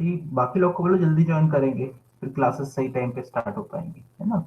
कि बाकी लोग को बोलो जल्दी ज्वाइन करेंगे, फिर क्लासेस सही टाइम पे स्टार्ट हो पाएंगी, है ना।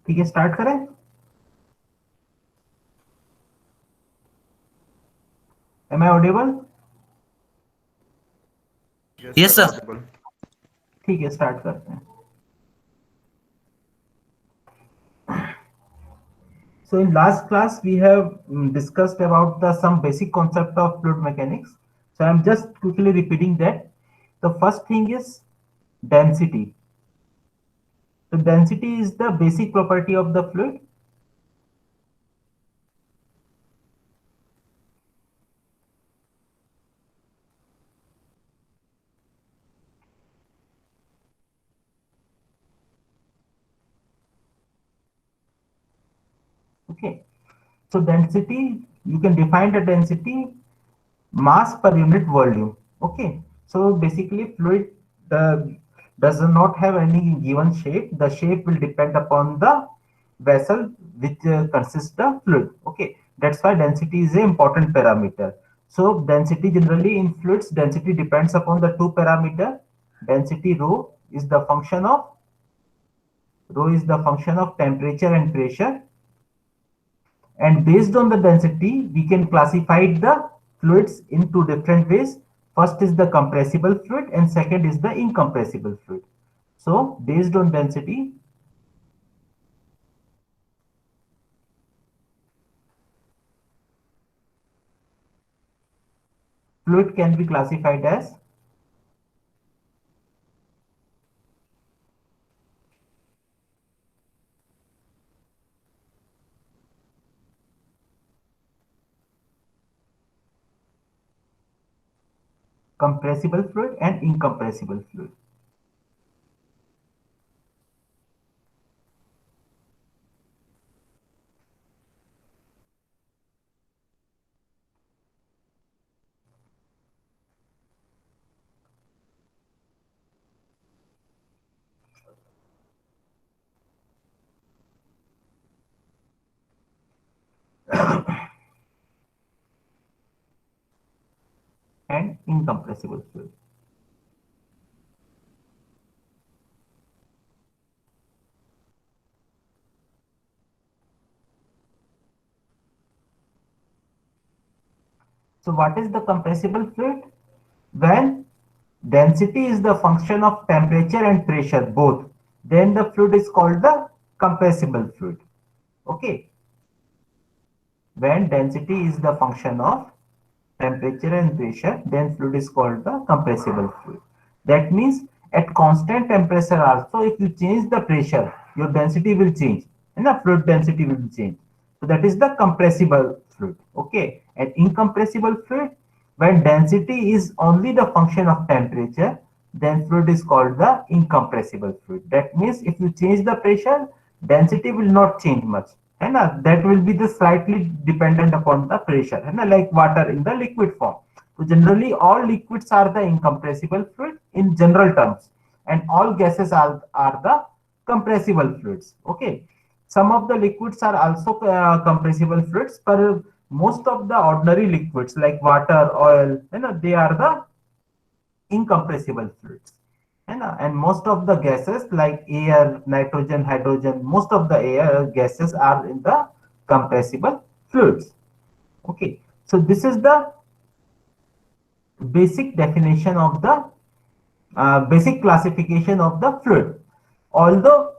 ठीक है, स्टार्ट करें। Am I audible? Yes, Yes, sir, sir. audible. ठीक है, स्टार्ट करते हैं। So in last class we have discussed about the some basic concept of fluid mechanics. So I'm just quickly repeating that. The first thing is density. So density is the basic property of the fluid. Okay. So density, you can define the density mass per unit volume. Okay. So basically fluid uh, does not have any given shape. The shape will depend upon the vessel which consists the fluid. Okay. That's why density is an important parameter. So density generally in fluids, density depends upon the two parameter. Density rho is the function of temperature and pressure, and based on the density we can classify the fluids in two different ways. First is the compressible fluid and second is the incompressible fluid. So based on density, fluid can be classified as compressible fluid and incompressible fluid. And incompressible fluid. So what is the compressible fluid? When density is the function of temperature and pressure both, then the fluid is called the compressible fluid. Okay. When density is the function of temperature and pressure, then fluid is called the compressible fluid. That means at constant temperature also, if you change the pressure, your density will change and the fluid density will change. So that is the compressible fluid. Okay. And incompressible fluid, when density is only the function of temperature, then fluid is called the incompressible fluid. That means if you change the pressure, density will not change much. And that will be the slightly dependent upon the pressure, and like water in the liquid form. So generally, all liquids are the incompressible fluid in general terms, and all gases are the compressible fluids. Okay, some of the liquids are also compressible fluids, but most of the ordinary liquids like water, oil, they are the incompressible fluids. And most of the gases like air, nitrogen, hydrogen, most of the air gases are in the compressible fluids. Okay, so this is the basic definition of the basic classification of the fluid. Although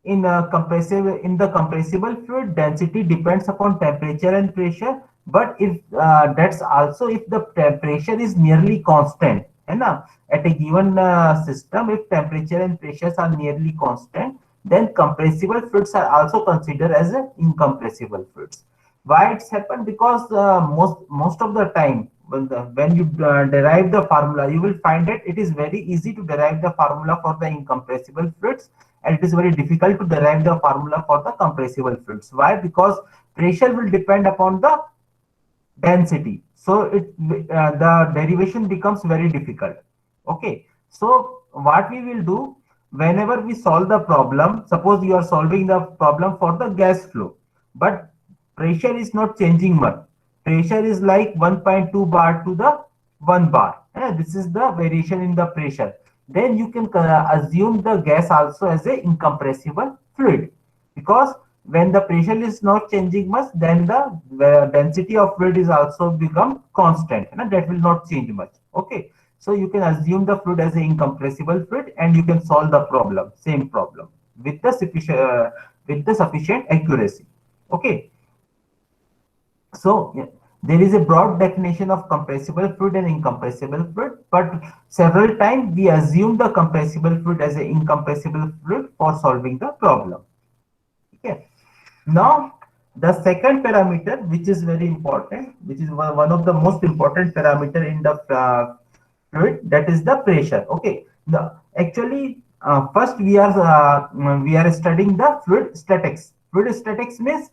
in the compressible fluid, density depends upon temperature and pressure, but if that's also if the temperature is nearly constant, and at a given system, if temperature and pressures are nearly constant, then compressible fluids are also considered as incompressible fluids. Why it's happened? Because most of the time when you derive the formula, you will find that it is very easy to derive the formula for the incompressible fluids, and it is very difficult to derive the formula for the compressible fluids. Why? Because pressure will depend upon the density, so the derivation becomes very difficult. Okay, so what we will do, whenever we solve the problem, suppose you are solving the problem for the gas flow, but pressure is not changing much. Pressure is like 1.2 bar to the 1 bar. This is the variation in the pressure. Then you can assume the gas also as a incompressible fluid, because when the pressure is not changing much, then the density of fluid is also become constant, and that will not change much. Okay, so you can assume the fluid as an incompressible fluid, and you can solve the problem, same problem, with the sufficient accuracy. Okay, so yeah, there is a broad definition of compressible fluid and incompressible fluid, but several times we assume the compressible fluid as an incompressible fluid for solving the problem. Okay. Now, the second parameter, which is very important, which is one of the most important parameter in the fluid, that is the pressure. Okay. Actually, first we are studying the fluid statics. Fluid statics means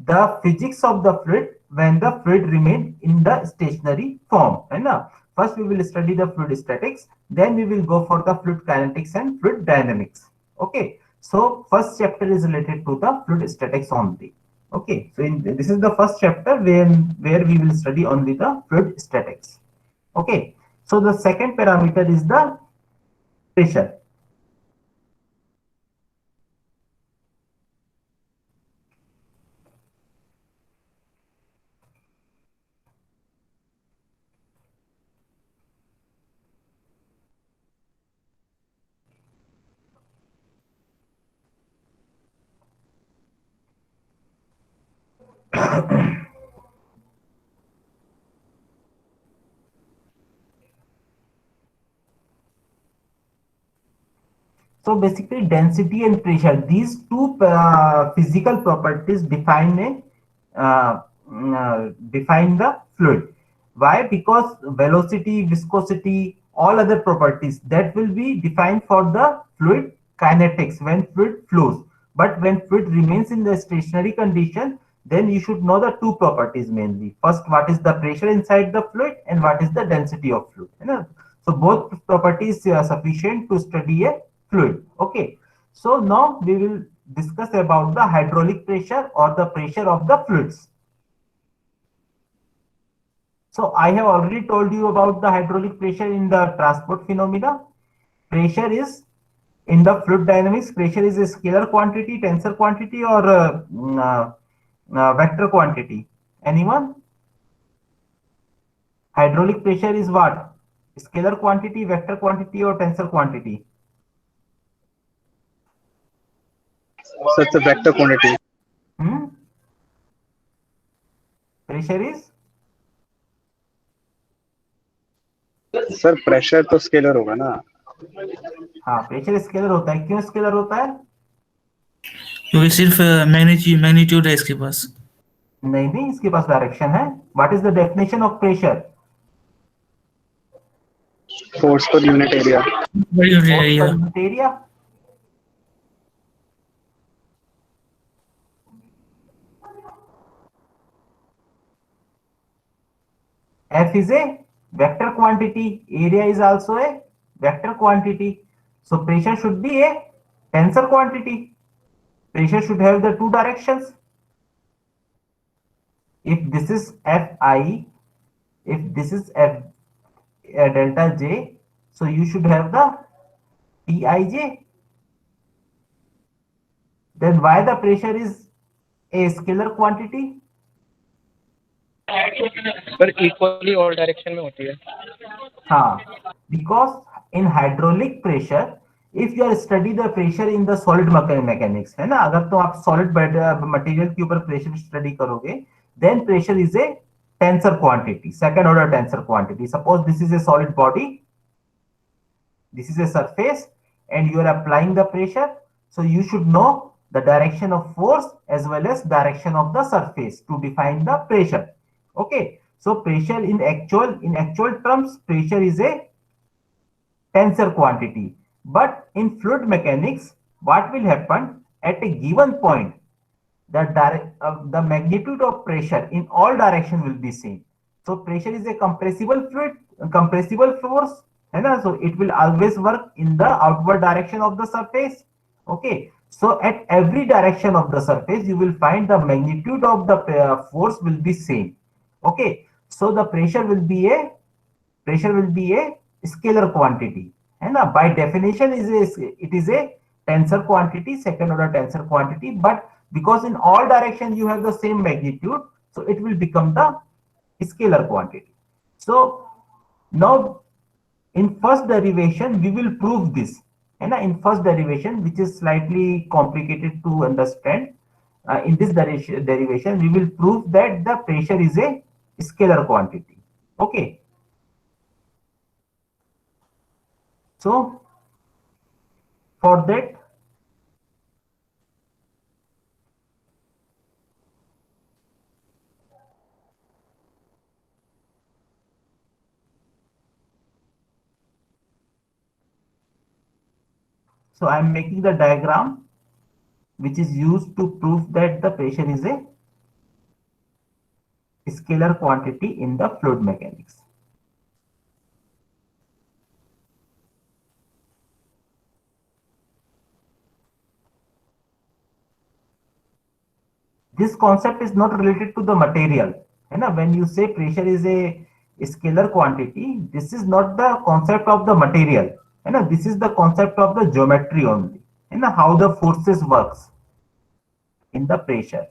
the physics of the fluid when the fluid remain in the stationary form. And first we will study the fluid statics, then we will go for the fluid kinetics and fluid dynamics. Okay, so first chapter is related to the fluid statics only. Okay, so this is the first chapter where we will study only the fluid statics. Okay, so the second parameter is the pressure. So basically, density and pressure, these two physical properties define the fluid. Why? Because velocity, viscosity, all other properties that will be defined for the fluid kinetics when fluid flows. But when fluid remains in the stationary condition, then you should know the two properties mainly. First, what is the pressure inside the fluid and what is the density of fluid. You know? So both properties are sufficient to study a fluid. Okay. So now we will discuss about the hydraulic pressure or the pressure of the fluids. So I have already told you about the hydraulic pressure in the transport phenomena. Pressure is in the fluid dynamics. Pressure is a scalar quantity, tensor quantity, or vector quantity. Anyone? Hydraulic pressure is what? Scalar quantity, vector quantity, or tensor quantity? So it's a vector quantity. Hmm? Pressure is sir pressure तो scalar होगा ना. हाँ pressure scalar होता है क्यों scalar होता है क्योंकि सिर्फ मैग्नीट्यूड है इसके पास. नहीं नहीं इसके पास डायरेक्शन है what is the definition of pressure force per unit area. बड़ी फोर्स पर area. Unit area F is a vector quantity. Area is also a vector quantity. So pressure should be a tensor quantity. Pressure should have the two directions. If this is Fi, if this is F delta J, so you should have the Tij. Then why the pressure is a scalar quantity? पर equally all direction में होती है. हाँ, because in hydraulic pressure, if you are study the pressure in the solid mechanics, है ना? अगर तो आप solid material के ऊपर pressure study करोगे, then pressure is a tensor quantity, second order tensor quantity. Suppose this is a solid body, this is a surface, and you are applying the pressure. So you should know the direction of force as well as direction of the surface to define the pressure. Okay. So pressure in actual terms, pressure is a tensor quantity. But in fluid mechanics, what will happen at a given point? The magnitude of pressure in all direction will be same. So pressure is a compressible fluid, a compressible force, and so it will always work in the outward direction of the surface. Okay. So at every direction of the surface, you will find the magnitude of the force will be same. Okay. So the pressure will be a scalar quantity and by definition it is a tensor quantity, second order tensor quantity, but because in all directions you have the same magnitude, so it will become the scalar quantity. So now in first derivation we will prove this, and in first derivation, which is slightly complicated to understand, in this derivation we will prove that the pressure is a scalar quantity. Okay. So for that, so I am making the diagram which is used to prove that the pressure is a scalar quantity in the fluid mechanics. This concept is not related to the material. When you say pressure is a scalar quantity, this is not the concept of the material. This is the concept of the geometry only. How the forces works in the pressure.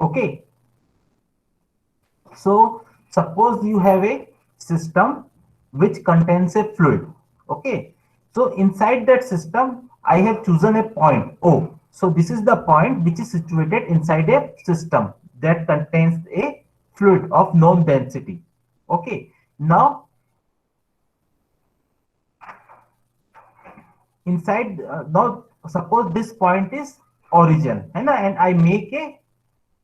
Okay. So suppose you have a system which contains a fluid. Okay. So inside that system, I have chosen a point O. So this is the point which is situated inside a system that contains a fluid of known density. Okay. Now inside, now suppose this point is origin, and I make a,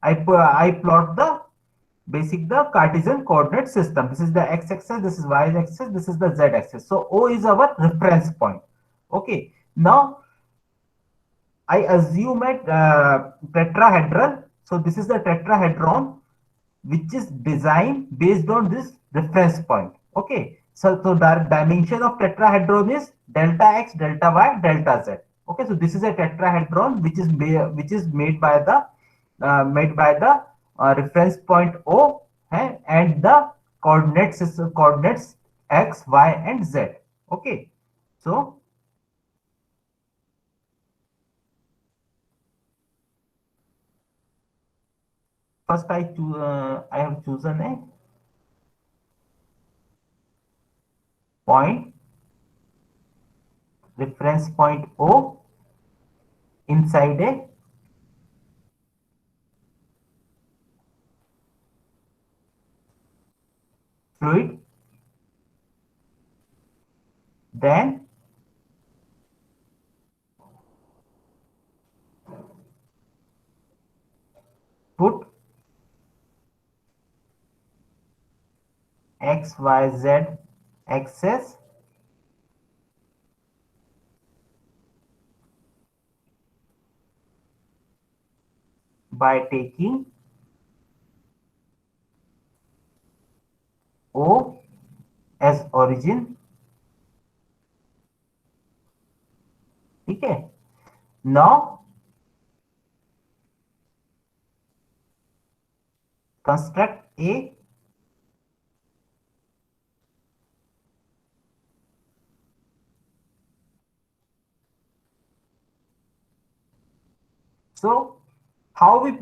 I plot the the Cartesian coordinate system. This is the x-axis, this is y-axis, this is the z-axis. So O is our reference point. Okay. Now I assume a tetrahedral. So this is the tetrahedron which is designed based on this reference point. Okay. So the dimension of tetrahedron is delta x, delta y, delta z. Okay. So this is a tetrahedron which is made by the reference point O, and the coordinates x, y, and z. Okay. So first I have chosen a point, reference point O, inside a fluid. Then put x, y, z axis by taking O as origin. Okay. Now construct a so how we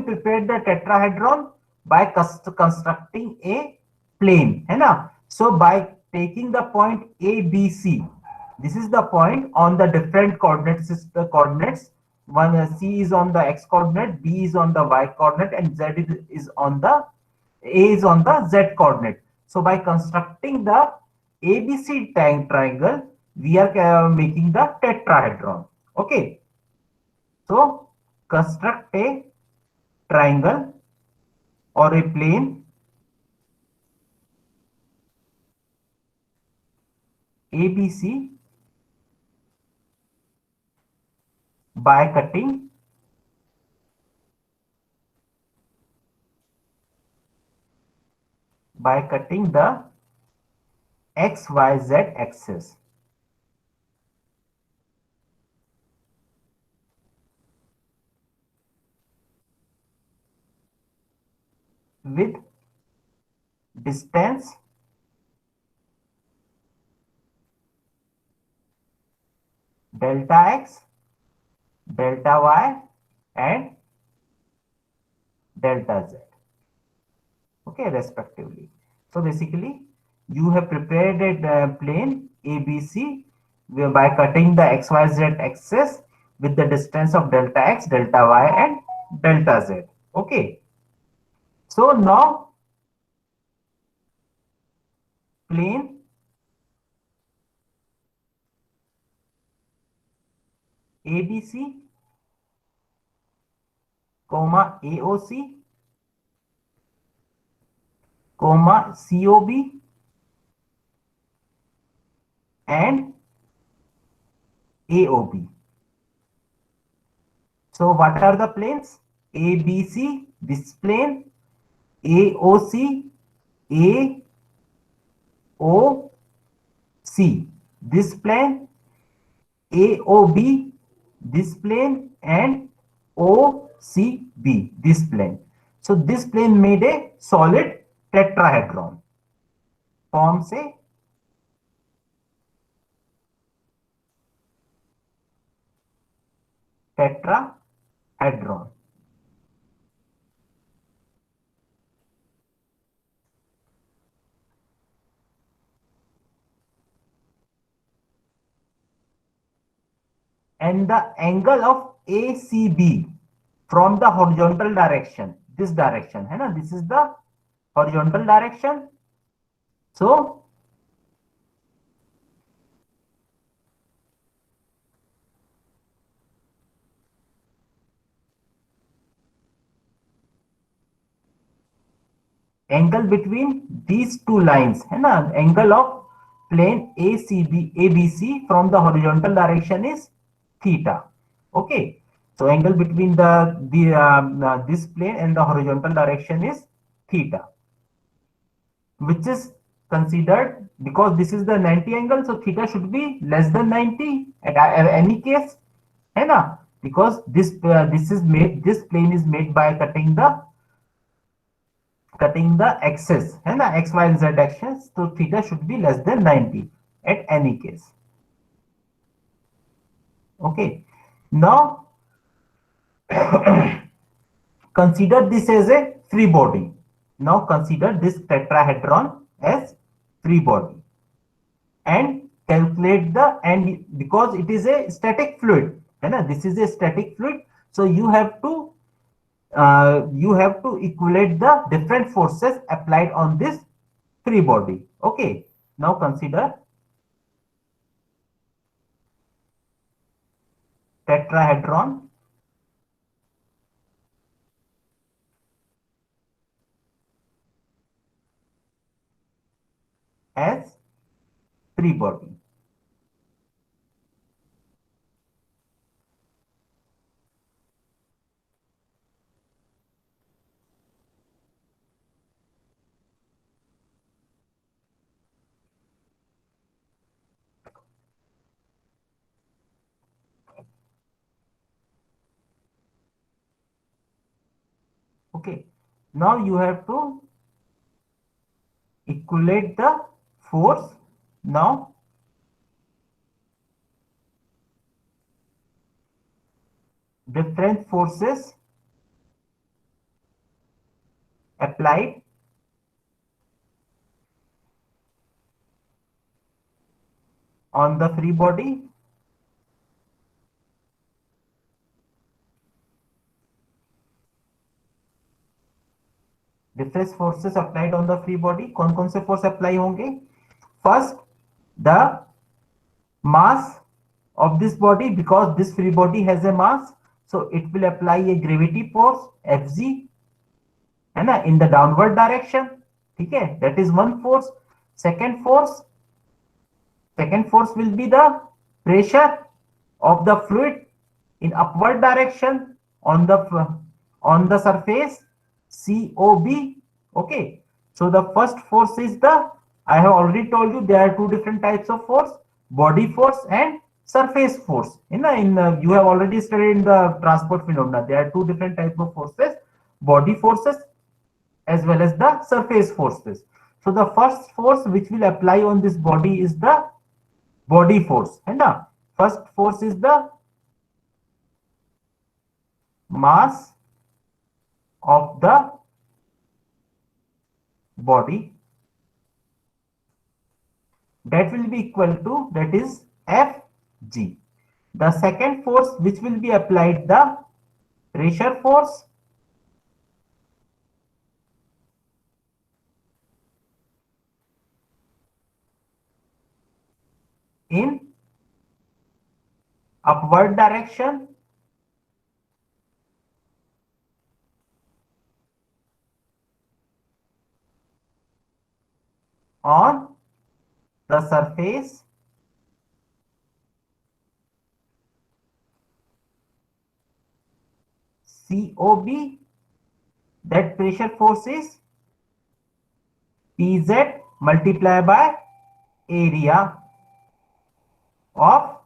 prepared the tetrahedron? By constructing a plane, है ना? So by taking the point A, B, C, this is the point on the different coordinate system coordinates. One C is on the x coordinate, B is on the y coordinate, and Z is on the A is on the Z coordinate. So by constructing the ABC triangle, we are making the tetrahedron. Okay. So construct a triangle or a plane ABC by cutting the XYZ axis. With distance delta x, delta y, and delta z. Okay, respectively. So basically, you have prepared a plane ABC by cutting the XYZ axis with the distance of delta x, delta y, and delta z. Okay. So now plane ABC, comma AOC, comma COB, and AOB. So what are the planes? ABC, this plane, AOC, AOC, this plane, AOB, this plane, and OCB, this plane. So this plane made a solid tetrahedron, forms a tetrahedron. and the angle of ACB from the horizontal direction, this direction, है ना, this is the horizontal direction. So angle between these two lines, है ना, angle of plane ABC from the horizontal direction is theta. Okay, so angle between this plane and the horizontal direction is theta, which is considered, because this is the 90 angle, so theta should be less than 90 at any case, है ना, because this plane is made by cutting the axis, है ना, x y and z axis, so theta should be less than 90 at any case. Okay, now consider this as a free body. Now consider this tetrahedron as free body and calculate the, and because it is a static fluid, है ना, this is a static fluid, so you have to equate the different forces applied on this free body. Okay, now consider tetrahedron as free body. Okay, now you have to equate the force. Now different forces applied on the free body different forces applied on the free body. कौन कौन से force apply होंगे? First, the mass of this body, because this free body has a mass, so it will apply a gravity force Fg, है ना, in the downward direction. ठीक है, that is one force. Second force will be the pressure of the fluid in upward direction on the surface, COB. Okay, so the first force is the, I have already told you there are two different types of force, body force and surface force. You have already studied in the transport phenomena, there are two different types of forces, body forces as well as the surface forces. So the first force which will apply on this body is the body force, है ना. First force is the mass of the body, that will be equal to, that is Fg. The second force which will be applied, the pressure force, in upward direction on the surface, COB. That pressure force is Pz multiplied by area of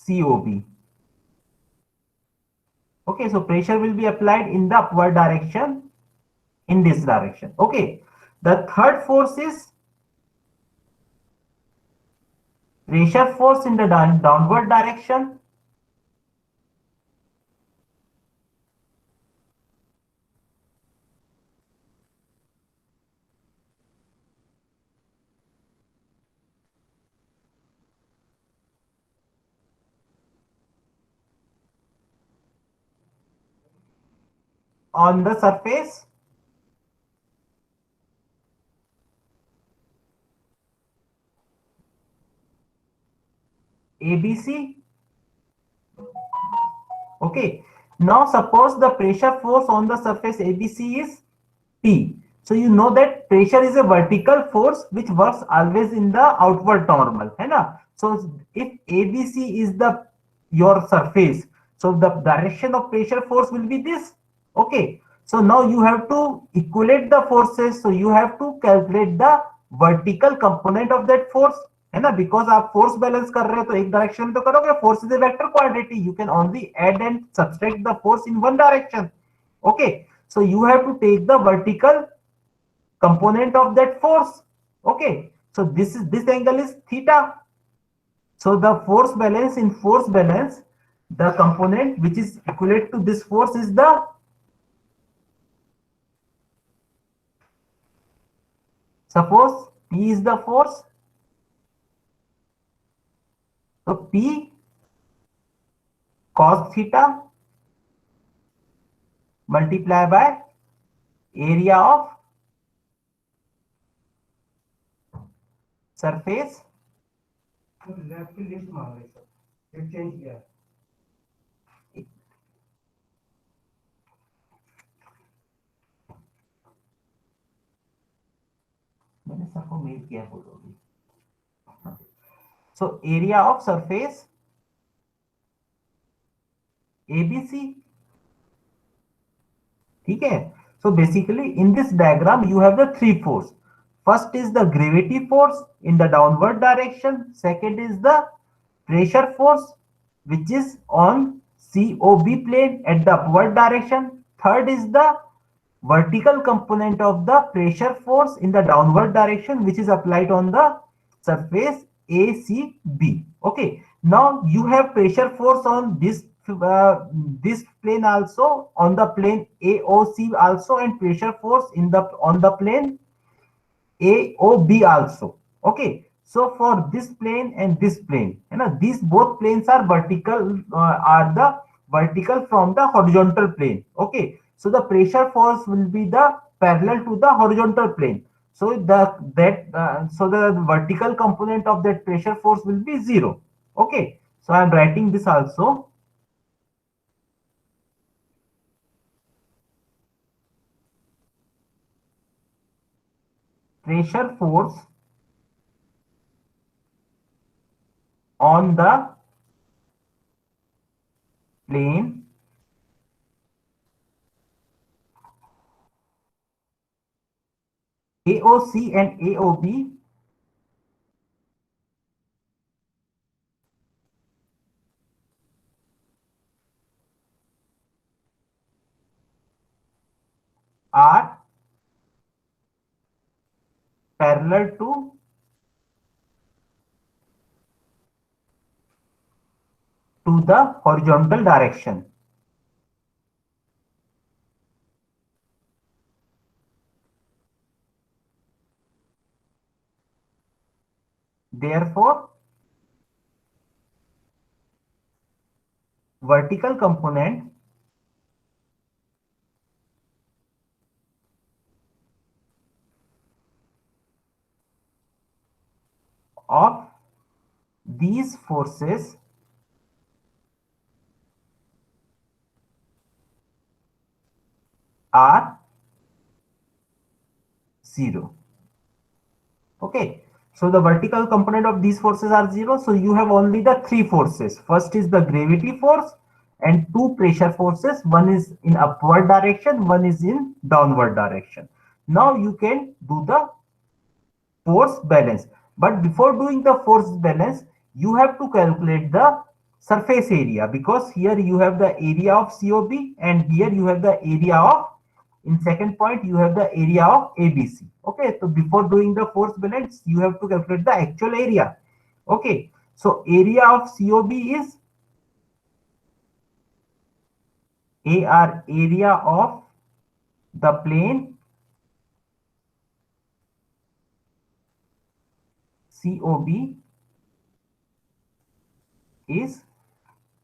COB. Okay, so pressure will be applied in the upward direction, in this direction. Okay, the third force is pressure force in the downward direction. on the surface ABC. Okay. Now suppose the pressure force on the surface ABC is P. So you know that pressure is a vertical force which works always in the outward normal, है ना? So if ABC is the your surface, so the direction of pressure force will be this. Okay. So now you have to equate the forces. So you have to calculate the vertical component of that force, है ना? Because आप force balance कर रहे हो तो एक direction में तो करोगे. Force is a vector quantity. You can only add and subtract the force in one direction. Okay. So you have to take the vertical component of that force. Okay. So this angle is theta. So the force balance, in force balance, the component which is equivalent to this force is the, suppose P is the force. So P cos theta multiply by area of surface. मैंने सबको mail किया बोलोगे. So area of surface ABC. ठीक है. So basically in this diagram you have the three force. First is the gravity force in the downward direction. Second is the pressure force which is on COB plane at the upward direction. Third is the vertical component of the pressure force in the downward direction which is applied on the surface ACB. Okay. Now you have pressure force on this plane also, on the plane AOC also, and pressure force in the on the plane AOB also. Okay. So for this plane and this plane, you know, these both planes are vertical, are the vertical from the horizontal plane. Okay. So the pressure force will be the parallel to the horizontal plane. So the vertical component of that pressure force will be 0. Okay. So I am writing this also. Pressure force on the plane AOC and AOB are parallel to the horizontal direction. Therefore, vertical component of these forces are 0. Okay. So the vertical component of these forces are 0. So you have only the three forces. First is the gravity force and two pressure forces. One is in upward direction, one is in downward direction. Now you can do the force balance. But before doing the force balance, you have to calculate the surface area, because here you have the area of COB and here you have the area of, in second point, you have the area of ABC. Okay, so before doing the force balance, you have to calculate the actual area. Okay, so area of COB is area of the plane COB is,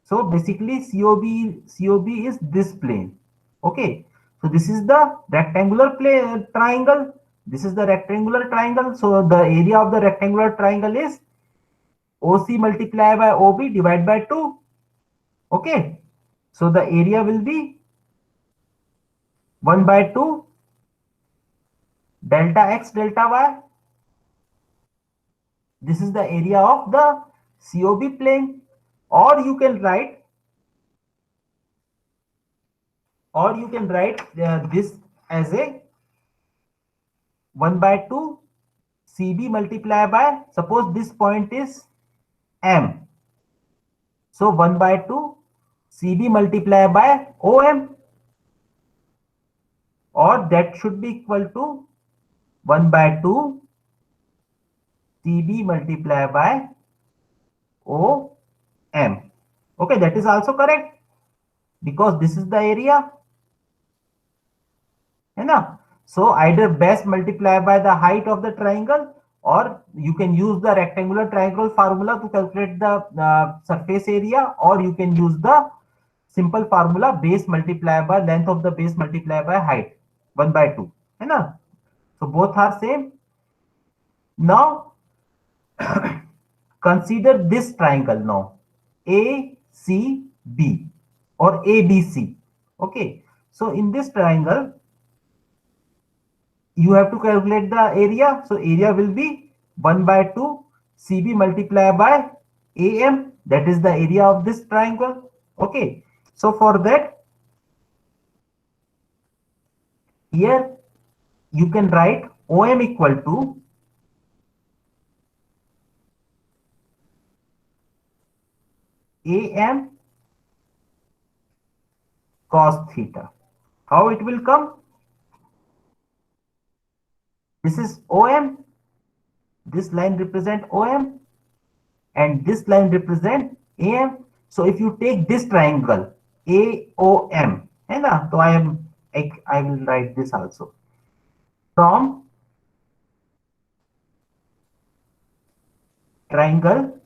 so basically COB is this plane. Okay, so So this is the rectangular triangle. This is the rectangular triangle. So the area of the rectangular triangle is OC multiplied by OB divided by 2. Okay. So the area will be 1 by 2 delta x delta y. This is the area of the COB plane. Or you can write this as a 1 by 2 CB multiplied by, suppose this point is M. So 1 by 2 CB multiplied by OM, or that should be equal to 1 by 2 CB multiplied by OM. Okay, that is also correct because this is the area. So either base multiplied by the height of the triangle, or you can use the rectangular triangle formula to calculate the surface area, or you can use the simple formula base multiplied by length of the base multiplied by height 1 by 2. So both are same. Now consider this triangle now, ACB or ABC. Okay, so in this triangle you have to calculate the area. So area will be 1 by 2 CB multiplied by AM, that is the area of this triangle. Okay, so for that, here you can write OM equal to AM cos theta. How it will come? This is OM. This line represent OM and this line represent AM. So if you take this triangle AOM, so I will write this also. From triangle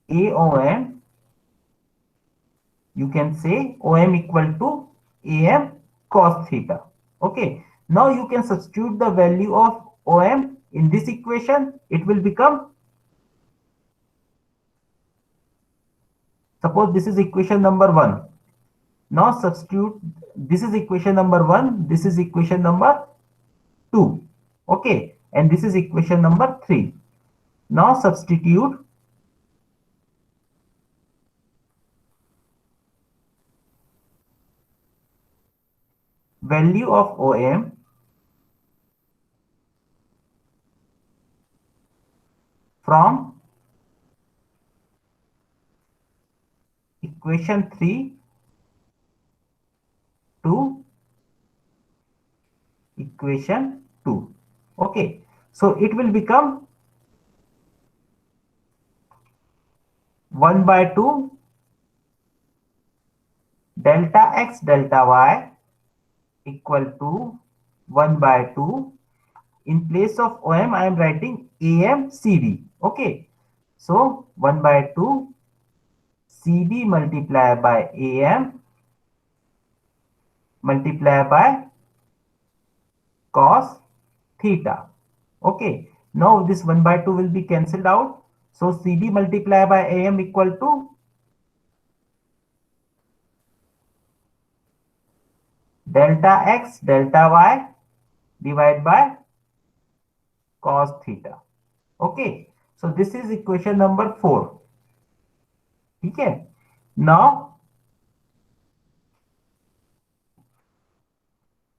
AOM, you can say OM equal to AM cos theta. Okay, now you can substitute the value of OM in this equation. It will become, suppose this is equation number 1. Now substitute, this is equation number 1, this is equation number 2. Okay, and this is equation number 3. Now substitute value of OM from equation 3 to equation 2. Okay, so it will become 1 by 2 delta x delta y equal to 1 by 2. In place of OM, I am writing AM CD. Okay, so 1 by 2 CB multiplied by AM multiplied by cos theta. Okay, now this 1 by 2 will be cancelled out. So CB multiplied by AM equal to delta x delta y divided by cos theta. Okay, so this is equation number 4. Okay, now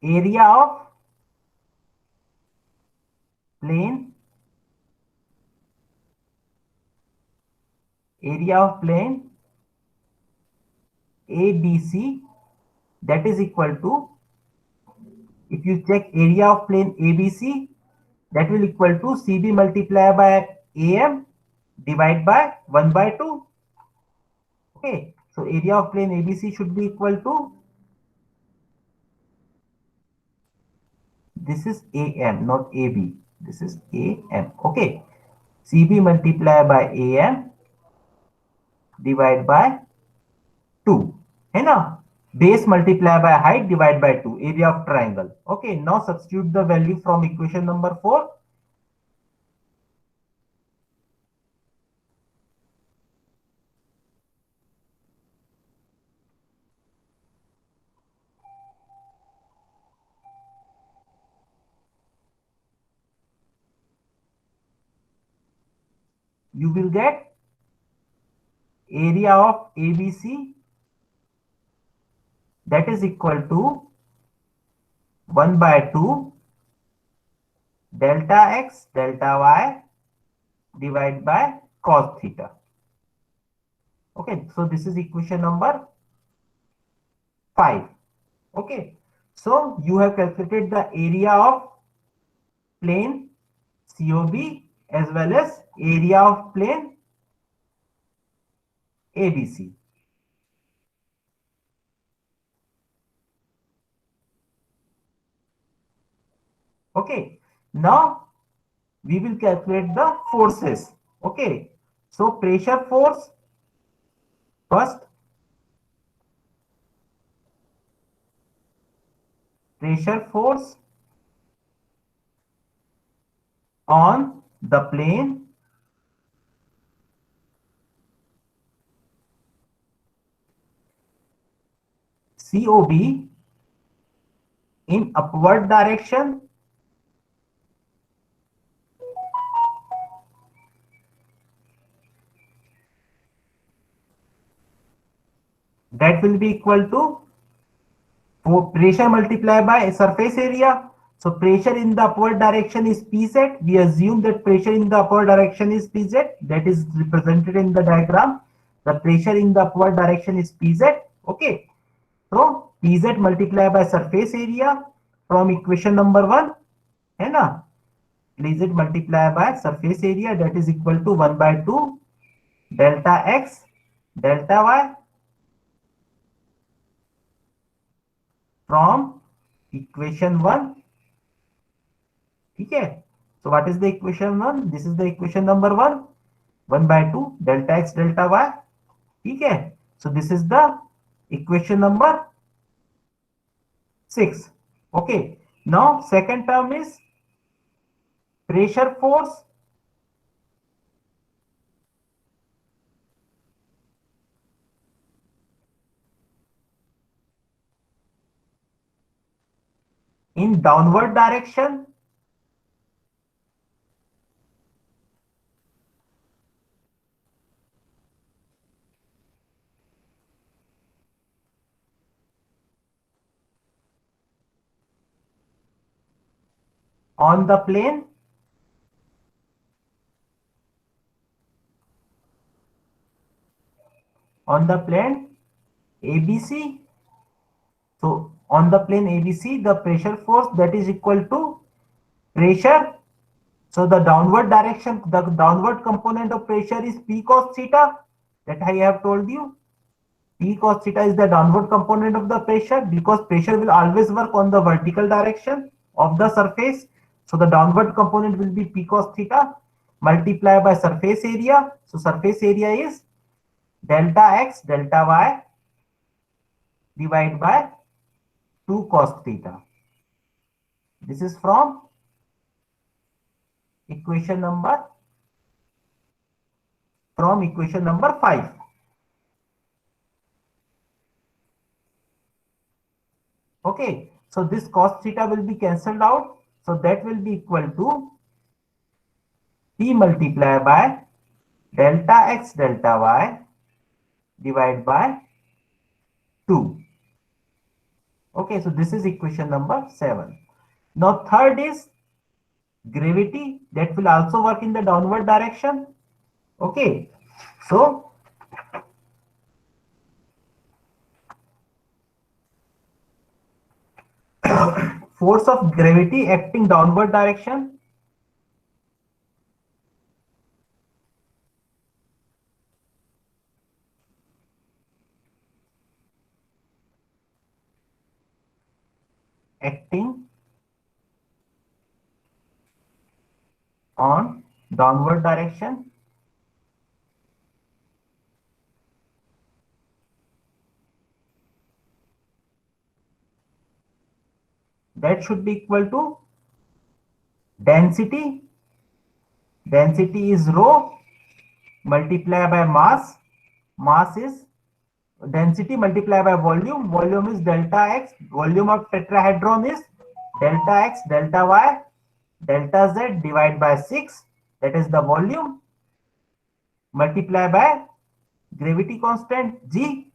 area of plane ABC, that is equal to, if you check area of plane ABC, that will equal to CB multiplied by AM divided by 1 by 2. Okay, so area of plane ABC should be equal to, this is AM, not AB, this is AM. Okay, CB multiplied by AM divided by 2. base multiplied by height divided by 2, area of triangle. Okay, now substitute the value from equation number 4. You will get area of ABC, that is equal to 1 by 2 delta x delta y divided by cos theta. Okay, so this is equation number 5. Okay, so you have calculated the area of plane COB as well as area of plane ABC. Okay, now we will calculate the forces. Okay, so pressure force first, pressure force on the plane COB in upward direction that will be equal to pressure multiplied by surface area. So pressure in the upward direction is Pz. We assume that pressure in the upward direction is Pz. That is represented in the diagram. The pressure in the upward direction is Pz. Okay. So Pz multiplied by surface area from equation number 1. है ना? Pz multiplied by surface area, that is equal to 1 by 2 delta x delta y from equation 1. ठीक है, so what is the equation 1? This is the equation number 1, 1 by 2 delta x delta y. ठीक है, so this is the equation number 6. Okay, now second term is pressure force in downward direction on the plane ABC. So on the plane ABC, the pressure force that is equal to pressure. So the downward direction, the downward component of pressure is P cos theta. That I have told you. P cos theta is the downward component of the pressure, because pressure will always work on the vertical direction of the surface. So the downward component will be P cos theta multiplied by surface area. So surface area is delta x delta y divided by 2 cos theta. This is from equation number 5. Okay, so this cos theta will be cancelled out. So that will be equal to P multiplied by delta x delta y divided by 2. Okay, so this is equation number 7. Now third is gravity, that will also work in the downward direction. Okay, so force of gravity acting downward direction acting on downward direction that should be equal to density. Density is rho multiplied by mass. Mass is density multiplied by volume. Volume is delta x. Volume of tetrahedron is delta x, delta y, delta z divided by 6. That is the volume multiplied by gravity constant g.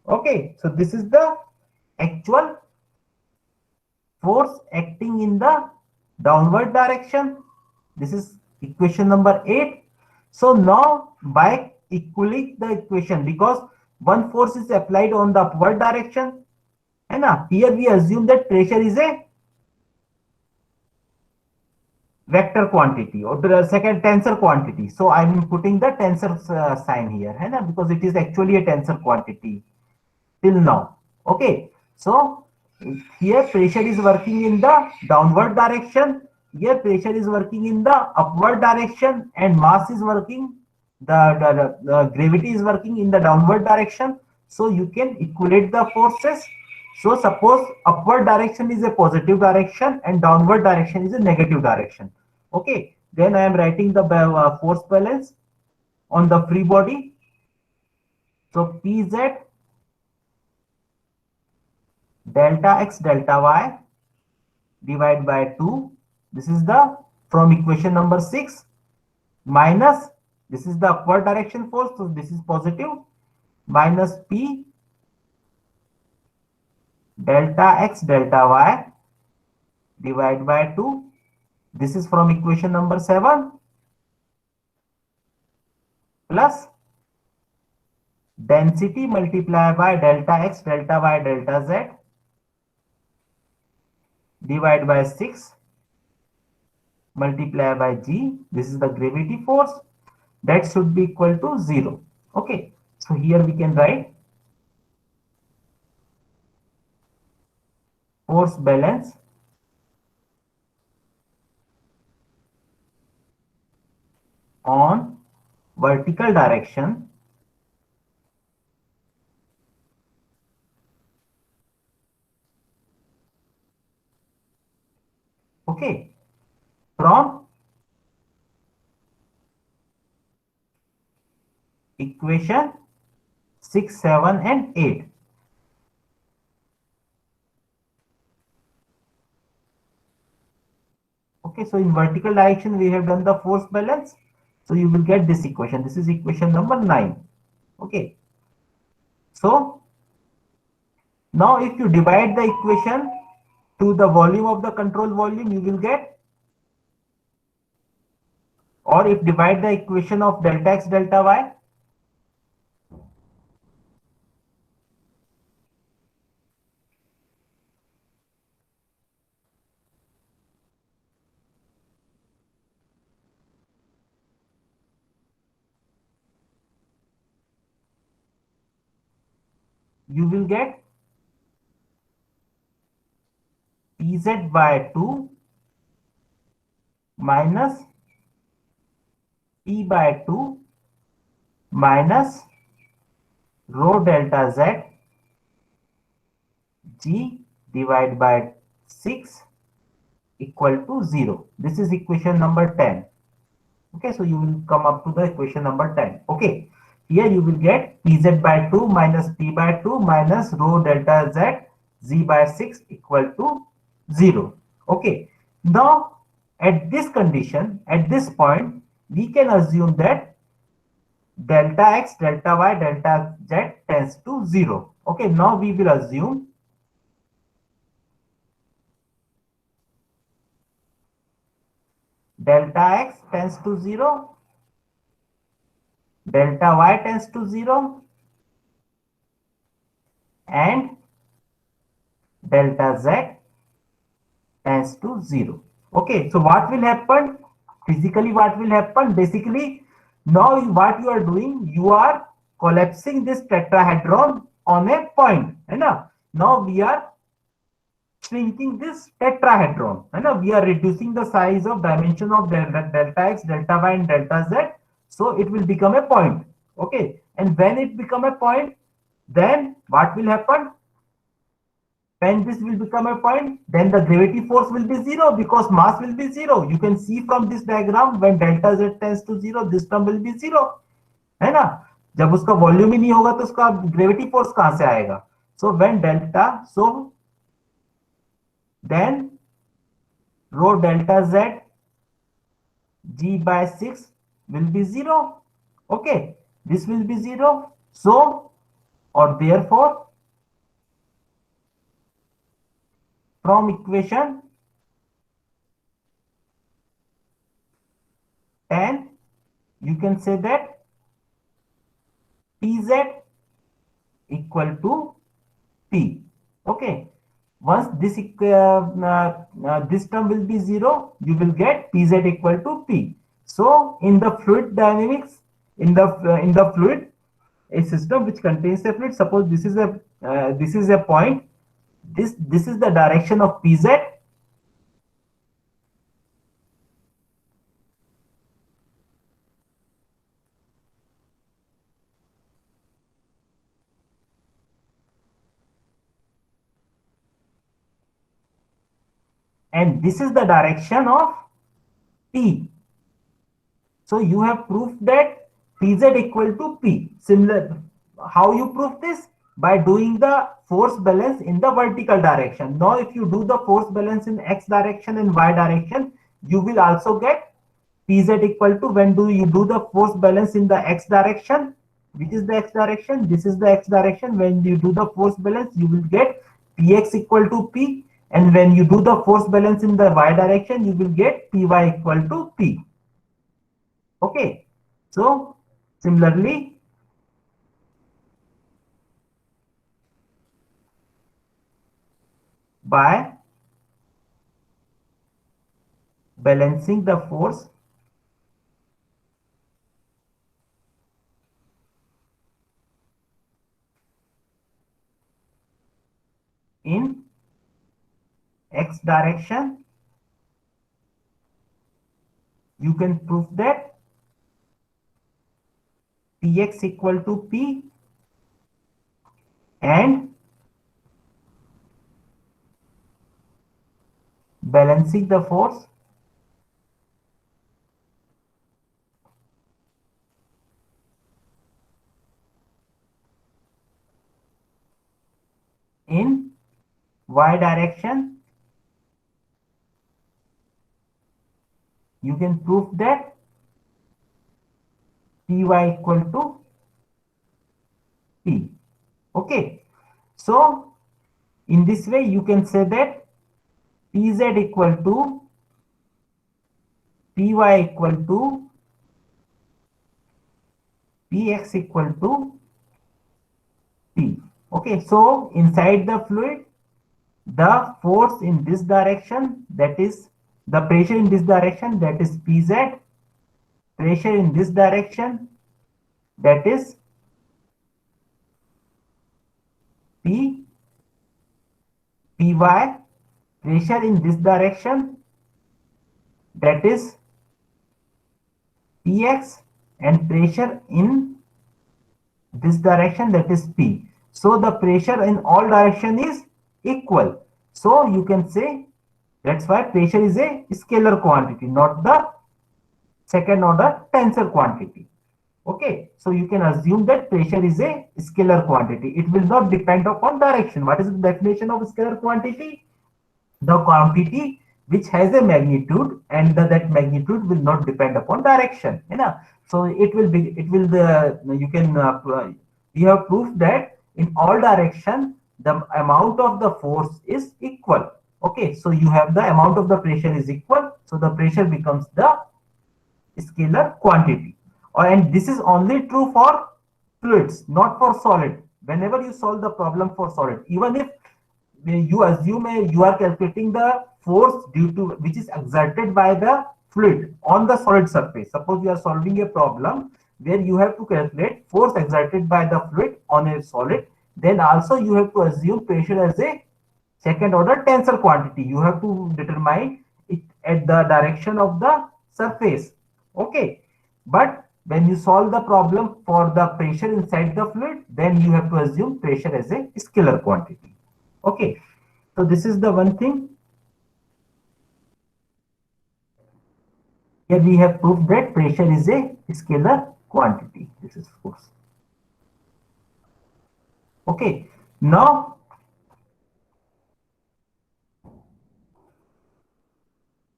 Okay, so this is the actual force acting in the downward direction. This is equation number 8. So now by equaling the equation, because one force is applied on the upward direction, and here we assume that pressure is a vector quantity or the second tensor quantity. So I'm putting the tensor sign here, because it is actually a tensor quantity till now. Okay, so here pressure is working in the downward direction, here pressure is working in the upward direction, and mass is working, the gravity is working in the downward direction. So you can equate the forces. So suppose upward direction is a positive direction and downward direction is a negative direction. Okay, then I am writing the force balance on the free body. So Pz delta x delta y divided by 2. This is the from equation number 6, minus this is the upward direction force, so this is positive, minus P delta x delta y divided by 2. This is from equation number 7, plus density multiplied by delta x delta y delta z divided by 6 multiplied by g. This is the gravity force, that should be equal to 0. Okay, so here we can write force balance on vertical direction okay from equation 6, 7 and 8. Okay, so in vertical direction we have done the force balance, so you will get this equation. This is equation number 9. Okay, so now if you divide the equation to the volume of the control volume, you will get, or if divide the equation of delta x delta y, you will get Pz by 2 minus P by 2 minus rho delta z g divided by 6 equal to 0. This is equation number 10. Okay, so you will come up to the equation number 10. Okay, here you will get Pz by 2 minus P by 2 minus rho delta z z by 6 equal to 0. Okay, now at this condition, at this point, we can assume that delta x, delta y, delta z tends to 0. Okay, now we will assume delta x tends to 0, delta y tends to 0, and delta z tends to 0. Okay, so what will happen? Physically, what will happen? Basically, now what you are doing, you are collapsing this tetrahedron on a point. Now we are shrinking this tetrahedron. We are reducing the size of dimension of delta x, delta y, and delta z. So it will become a point. Okay, and when it become a point, then what will happen? When this will become a point, then the gravity force will be zero because mass will be zero. You can see from this diagram when delta z tends to zero, this term will be zero, है ना? जब उसका volume ही नहीं होगा तो उसका gravity force कहां से आएगा? So when delta, so then rho delta z g by 6 will be zero. Okay, this will be zero. So, or therefore, from equation 10, you can say that Pz equal to P. Okay. Once this this term will be zero, you will get Pz equal to P. So, in the fluid dynamics, in the fluid, a system which contains a fluid, suppose this is a point. This is the direction of Pz. And this is the direction of P. So you have proved that Pz equal to P. Similar, how you prove this? By doing the force balance in the vertical direction. Now, if you do the force balance in x direction and y direction, you will also get Pz equal to, when do you do the force balance in the x direction? Which is the x direction? This is the x direction. When you do the force balance, you will get Px equal to P. And when you do the force balance in the y direction, you will get Py equal to P. Okay. So, similarly, by balancing the force in x direction, you can prove that Px equal to P, and balancing the force in y direction, you can prove that Py equal to P. Okay. So, in this way, you can say that Pz equal to Py equal to Px equal to P. Okay. So, inside the fluid, the force in this direction, that is the pressure in this direction, that is Pz, pressure in this direction, that is P, Py, pressure in this direction, that is Px, and pressure in this direction, that is P. So the pressure in all direction is equal. So you can say that's why pressure is a scalar quantity, not the second order tensor quantity. Okay, so you can assume that pressure is a scalar quantity. It will not depend upon direction. What is the definition of scalar quantity? The quantity which has a magnitude, and that magnitude will not depend upon direction. You know? So it will be, you can, we have proved that in all direction, the amount of the force is equal. Okay, so you have the amount of the pressure is equal. So the pressure becomes the scalar quantity. And this is only true for fluids, not for solid. Whenever you solve the problem for solid, even if you assume you are calculating the force due to which is exerted by the fluid on the solid surface. Suppose you are solving a problem where you have to calculate force exerted by the fluid on a solid, then also you have to assume pressure as a second order tensor quantity. You have to determine it at the direction of the surface. Okay, but when you solve the problem for the pressure inside the fluid, then you have to assume pressure as a scalar quantity. Okay, So this is the one thing. Here we have proved that pressure is a scalar quantity. This is force. Okay. Now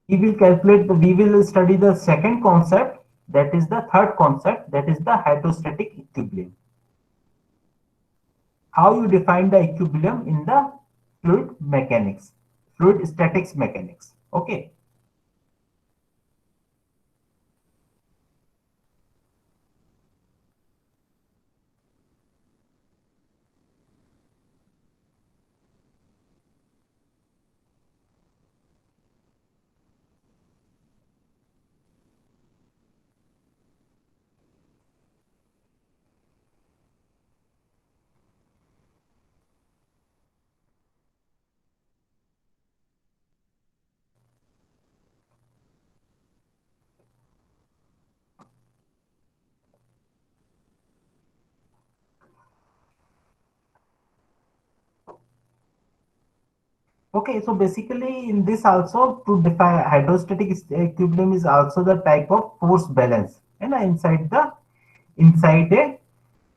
we will study the second concept, that is the third concept, that is the hydrostatic equilibrium. How you define the equilibrium in the fluid mechanics, fluid statics mechanics. Okay. Okay, so basically in this also to define hydrostatic equilibrium is also the type of force balance and inside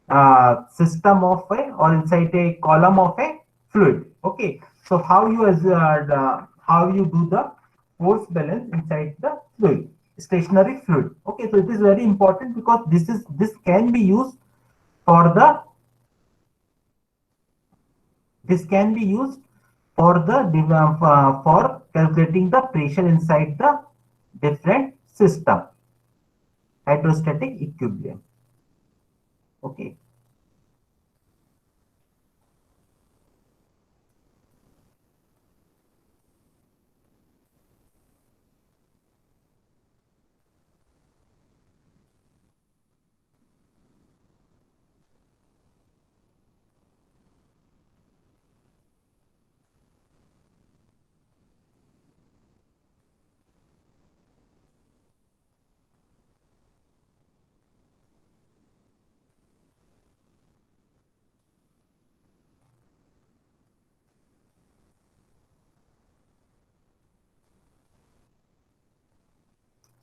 a system of a or inside a column of a fluid. Okay, so how you do the force balance inside the fluid, stationary fluid. Okay, so it is very important because this can be used for the this can be used for the for calculating the pressure inside the different system, hydrostatic equilibrium. Okay.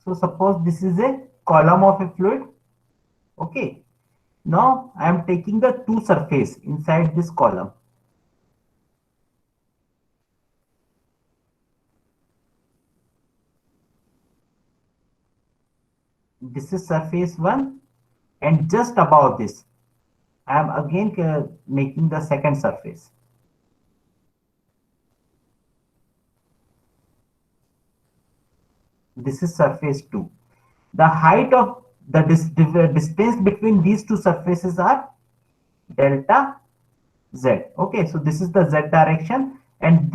So suppose this is a column of a fluid. Okay. Now I am taking the two surface inside this column. This is surface 1 and just above this I am again making the second surface. This is surface 2. The height of the distance between these two surfaces are delta z. Okay, so this is the z direction and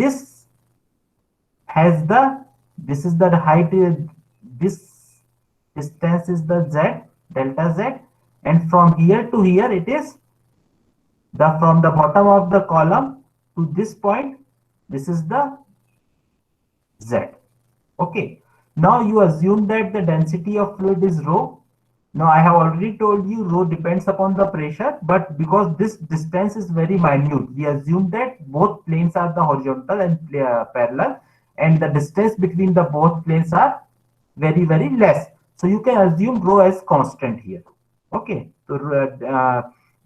has the this is the height, this distance is the z, delta z, and from here to here it is from the bottom of the column to this point, this is the z. Okay, now you assume that the density of fluid is rho. Now I have already told you rho depends upon the pressure, but because this distance is very minute, we assume that both planes are the horizontal and parallel, and the distance between the both planes are very less. So you can assume rho as constant here. Okay, so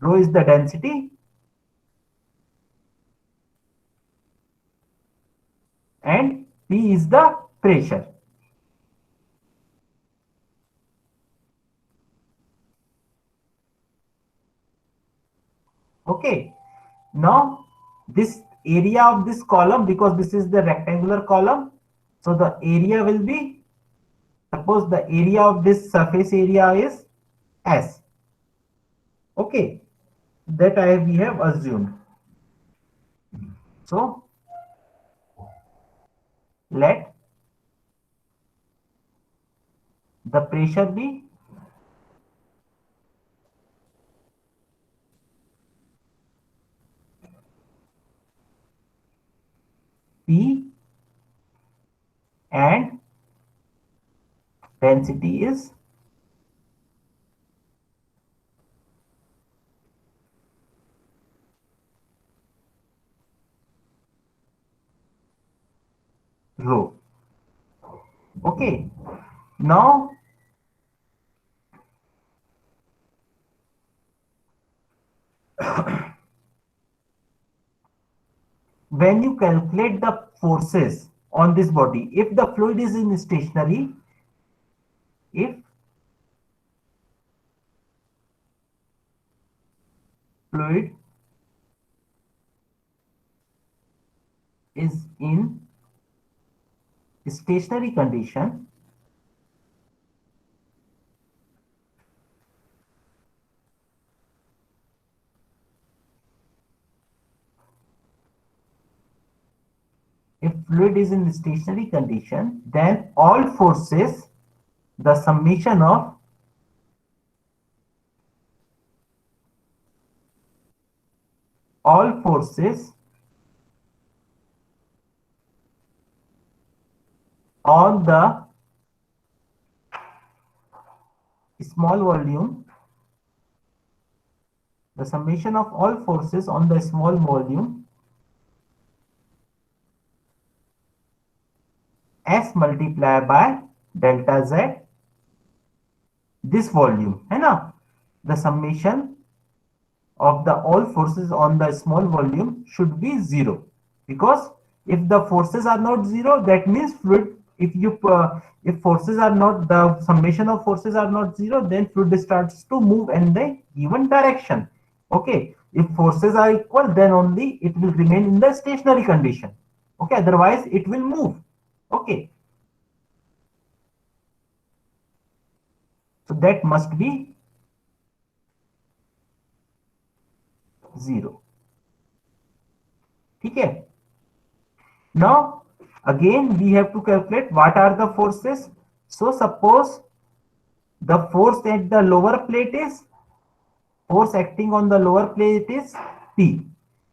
rho is the density and P is the pressure. Okay, now this area of this column, because this is the rectangular column, so the area will be, suppose the area of this surface area is S. Okay, that we have assumed. So let the pressure be P and density is rho. Okay. Now when you calculate the forces on this body, if the fluid is in stationary, if fluid is in stationary condition, if fluid is in stationary condition, then all forces, the summation of all forces on the small volume, the summation of all forces on the small volume S multiplied by delta Z, this volume है ना, the summation of the all forces on the small volume should be 0, because if the forces are not 0, that means fluid, if forces are not, the summation of forces are not 0, then fluid starts to move in the given direction. Okay, if forces are equal, then only it will remain in the stationary condition. Okay, otherwise it will move. Okay, so that must be 0. Okay. Now again we have to calculate what are the forces. So suppose the force at the lower plate is, force acting on the lower plate is P,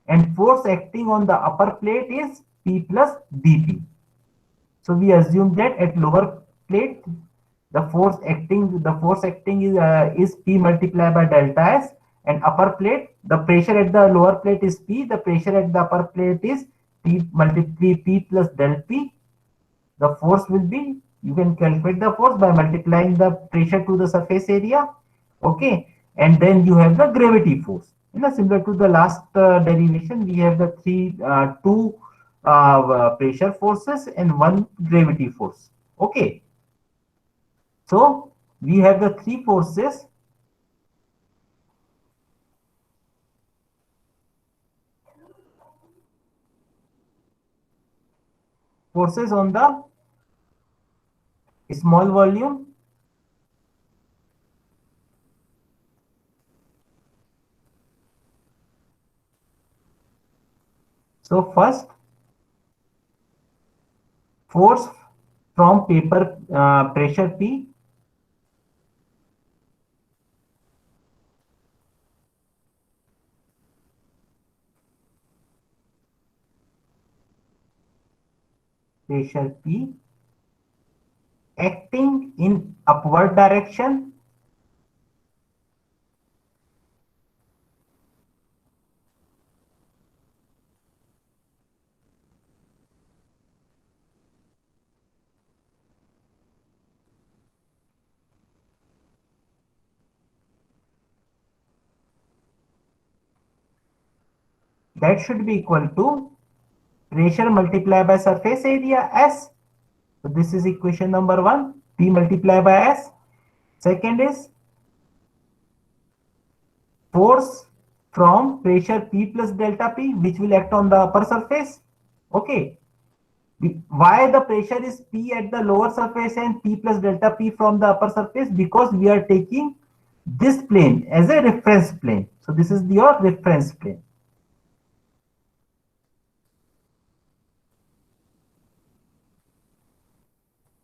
and force acting on the upper plate is P plus dP. So we assume that at lower plate the force acting is P multiplied by delta S, and upper plate the pressure at the lower plate is P, the pressure at the upper plate is P multiply P plus del P. The force will be, you can calculate the force by multiplying the pressure to the surface area. Okay, and then you have the gravity force. You know, similar to the last derivation, we have the two pressure forces and one gravity force. Okay, so we have the three forces. Forces on the small volume, so first force from paper pressure P, pressure P acting in upward direction, that should be equal to pressure multiplied by surface area S. So this is equation number 1, P multiplied by S. Second is force from pressure P plus delta P, which will act on the upper surface. Okay. Why the pressure is P at the lower surface and P plus delta P from the upper surface? Because we are taking this plane as a reference plane. So this is your reference plane.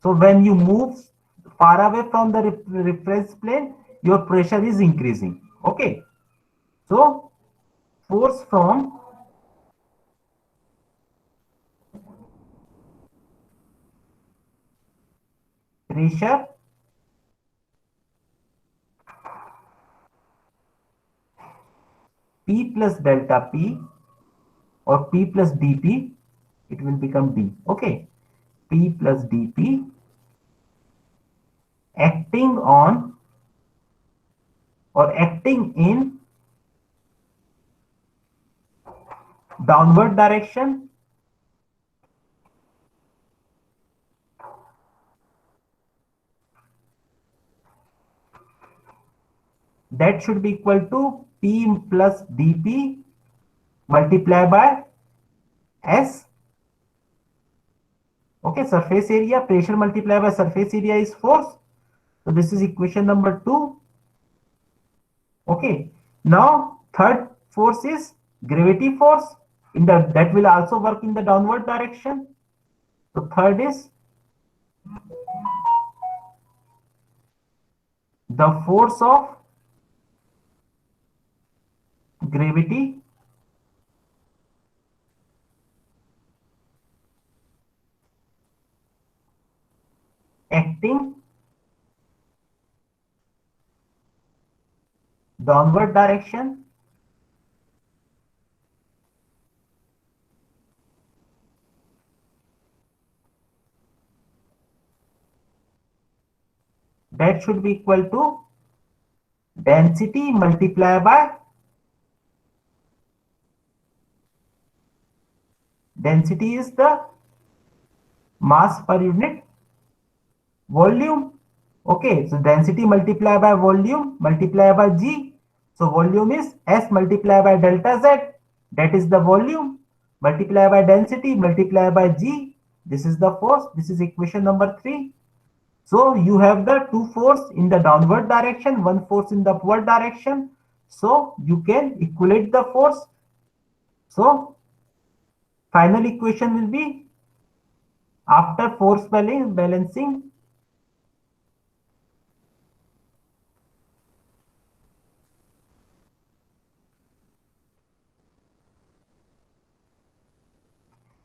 So when you move far away from the reference plane, your pressure is increasing. Okay. So force from pressure P plus delta P or P plus dP, it will become D. Okay. P plus dP acting on or acting in downward direction that should be equal to P plus dP multiplied by S. Okay, surface area, pressure multiplied by surface area is force. So this is equation number 2. Okay, now third force is gravity force that will also work in the downward direction. So third is the force of gravity acting downward direction that should be equal to density multiplied by density is the mass per unit volume. Okay, so density multiplied by volume multiplied by G. So volume is S multiplied by delta Z. That is the volume multiplied by density multiplied by G. This is the force. This is equation number 3. So you have the two force in the downward direction, one force in the upward direction. So you can equate the force. So final equation will be after force balancing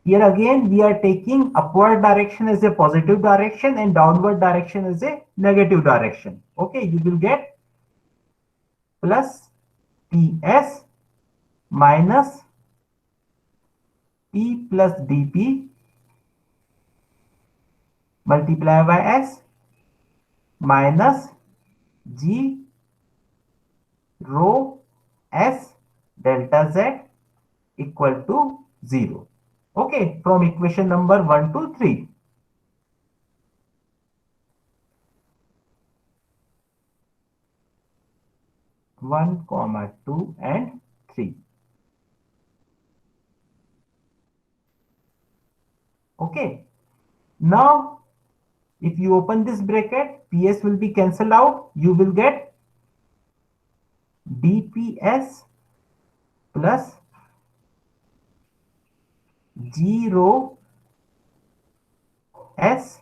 here again we are taking upward direction as a positive direction and downward direction as a negative direction. Okay, you will get plus PS minus P plus dP multiplied by S minus G rho S delta Z equal to 0. Okay, from equation number 1 to 3. One, comma 2 and 3. Okay. Now, if you open this bracket, PS will be cancelled out. You will get dps plus G rho S.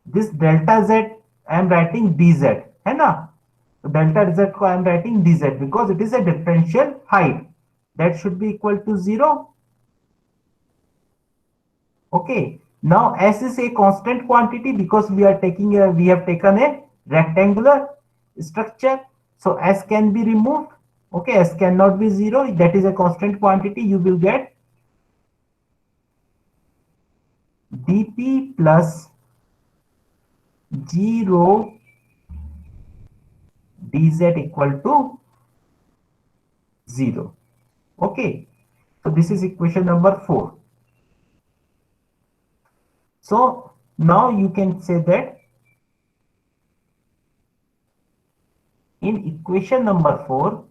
This delta Z I am writing dz, है ना? So delta z को I am writing dz because it is a differential height. That should be equal to 0. Okay. Now S is a constant quantity because we have taken a rectangular structure. So S can be removed. Okay, S cannot be 0. That is a constant quantity. You will get dP plus G rho dz equal to 0. Okay, so this is equation number 4. So now you can say that in equation number 4,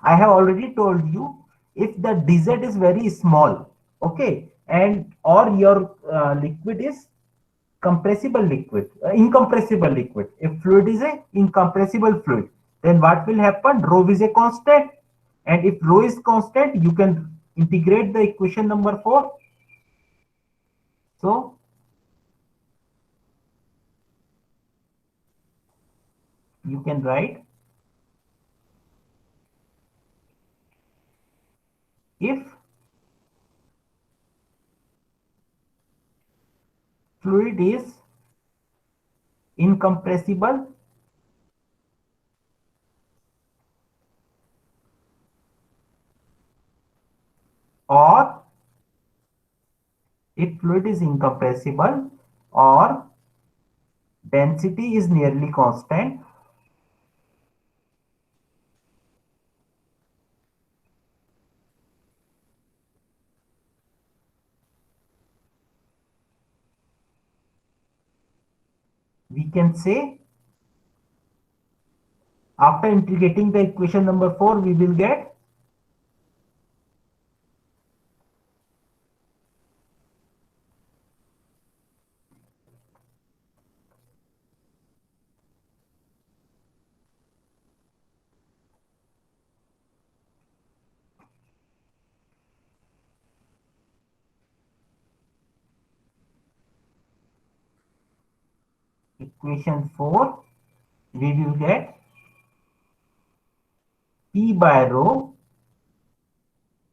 I have already told you if the dz is very small, okay, and or your liquid is compressible liquid, incompressible liquid. If fluid is a incompressible fluid, then what will happen? Rho is a constant, and if rho is constant, you can integrate the equation number 4. So you can write if fluid is incompressible, or if fluid is incompressible or density is nearly constant, we can say after integrating the equation number 4, we will get equation 4, we will get P by rho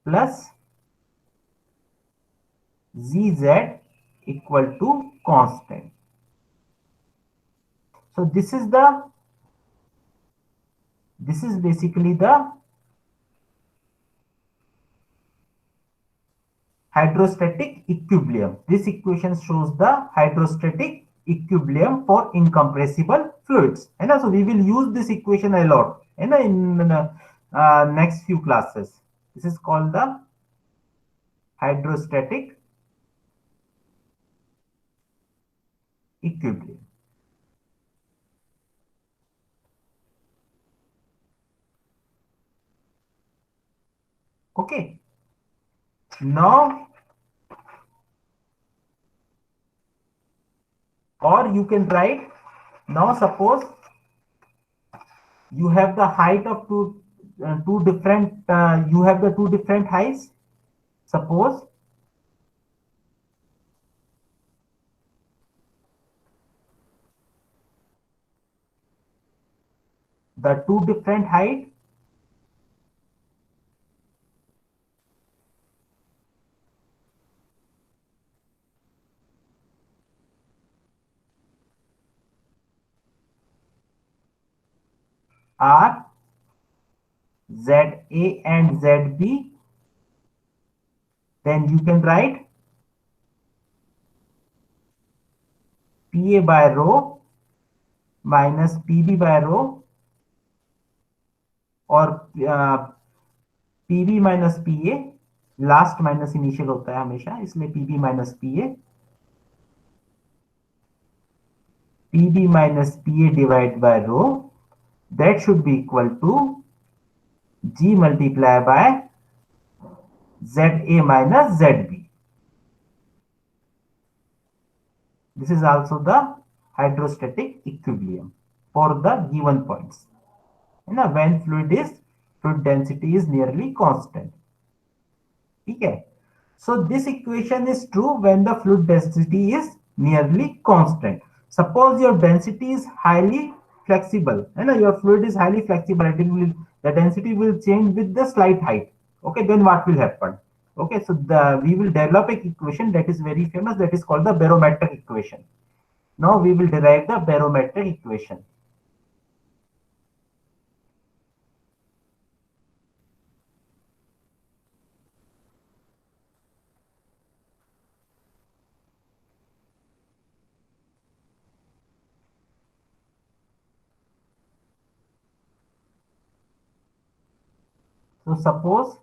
plus Zz equal to constant. So this is basically the hydrostatic equilibrium. This equation shows the hydrostatic equilibrium for incompressible fluids. And also we will use this equation a lot in next few classes. This is called the hydrostatic equilibrium. Okay. Now, or you can write, now suppose you have the height of two different, you have the two different heights. Suppose the two different height are ZA and ZB, then you can write PA by rho minus PB by rho और PB minus PA, last minus initial होता है हमेशा, इसलिए PB minus PA, PB minus PA divided by rho, that should be equal to G multiplied by ZA minus ZB. This is also the hydrostatic equilibrium for the given points. When fluid density is nearly constant. Okay. So this equation is true when the fluid density is nearly constant. Suppose your density is highly flexible, your fluid is highly flexible, the density will change with the slight height. Okay, then what will happen? Okay, so we will develop an equation that is very famous, that is called the barometric equation. Now we will derive the barometric equation. So suppose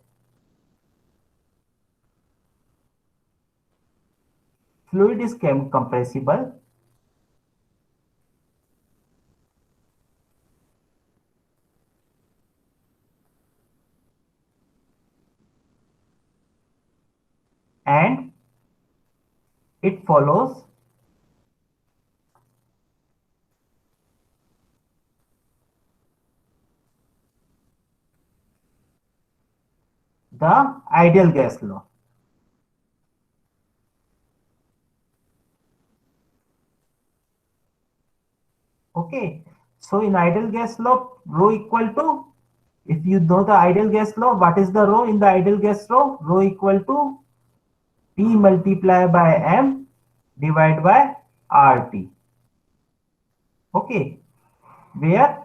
fluid is compressible and it follows the ideal gas law. Okay, so in ideal gas law, rho equal to, if you know the ideal gas law, what is the rho in the ideal gas law? Rho equal to P multiplied by M divided by RT. Okay, where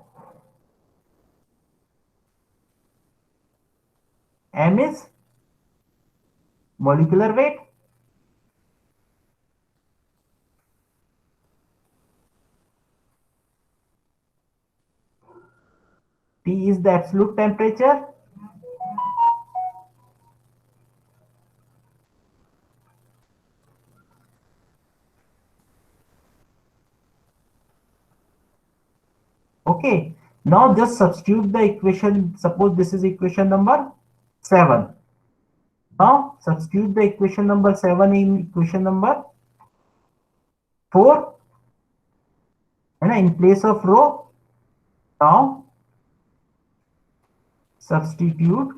M is molecular weight, T is the absolute temperature, okay. Now just substitute the equation. Suppose this is equation number 7. Now substitute the equation number 7 in equation number 4, and in place of rho, now substitute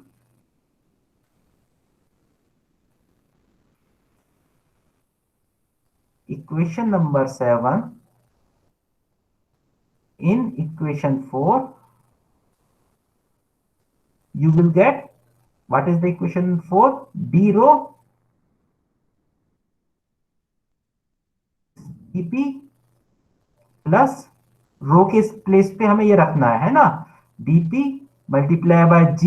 equation number 7 in equation 4. You will get, what is the equation 4? D rho dp plus rho के place पे हमें ये रखना है ना, dp multiply by g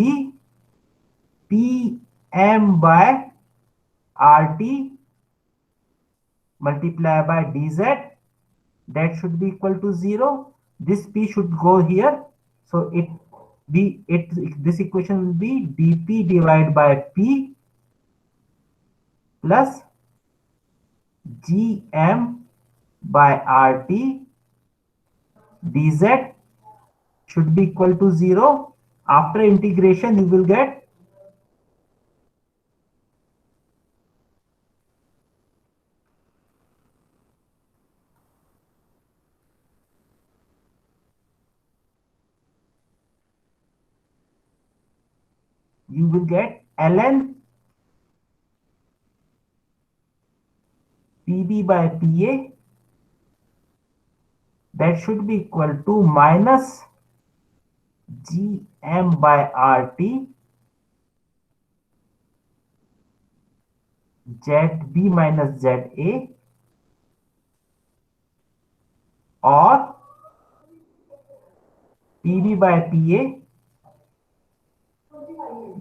pm by rt multiply by dz, that should be equal to 0. This p should go here, so this equation will be dp divided by p plus gm by rt dz should be equal to 0. After integration you will get ln pb by pa, that should be equal to minus gm by rt zb minus za or pb by pa,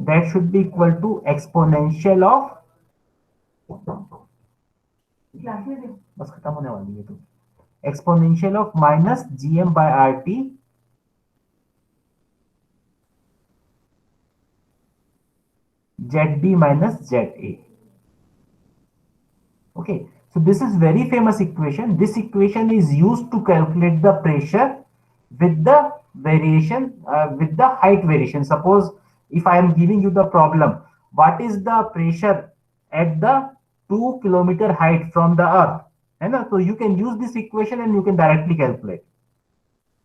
that should be equal to exponential of, बस खत्म होने वाली है तो, exponential of minus gm by rt zb minus za. Okay, so this is very famous equation. This equation is used to calculate the pressure with the variation, with the height variation. Suppose if I am giving you the problem, what is the pressure at the 2 kilometer height from the earth, and so you can use this equation and you can directly calculate.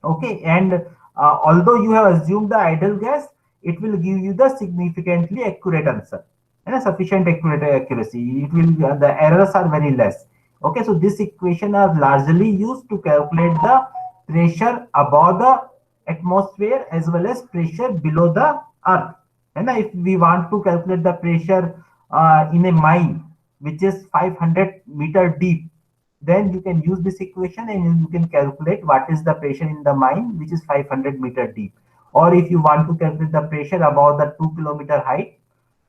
Okay, and although you have assumed the ideal gas, it will give you the significantly accurate answer and a sufficient accuracy. It will, the errors are very less. Okay, so this equation are largely used to calculate the pressure above the atmosphere as well as pressure below the earth. And if we want to calculate the pressure in a mine which is 500-meter deep, then you can use this equation and you can calculate what is the pressure in the mine which is 500-meter deep. Or if you want to calculate the pressure above the 2-kilometer height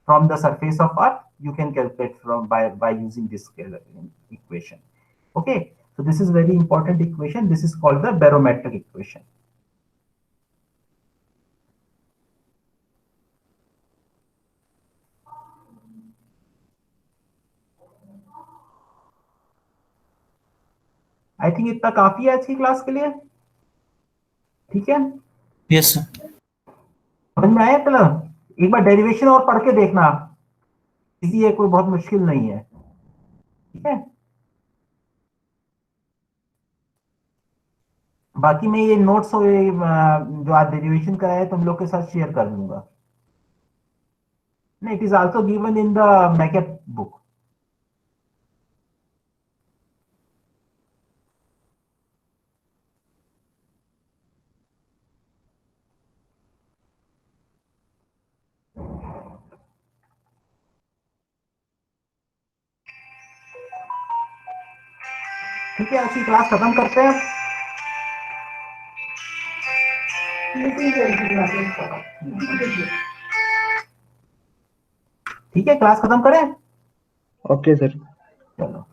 from the surface of earth, you can calculate from by using this equation. Okay, so this is very important equation. This is called the barometric equation. I think इतना काफी है आज की class के लिए, ठीक है? Yes sir. समझ में आया? चलो एक बार डेरिवेशन और पढ़ के देखना, इजी है, कोई बहुत मुश्किल नहीं है, ठीक है? बाकी मैं ये नोट्स जो आज डेरिवेशन कराया है तुम लोग के साथ शेयर कर दूंगा. It is also given in the मैकेप बुक. ठीक है, अच्छी क्लास खत्म करते हैं. ठीक है, क्लास खत्म करें. Okay sir. चलो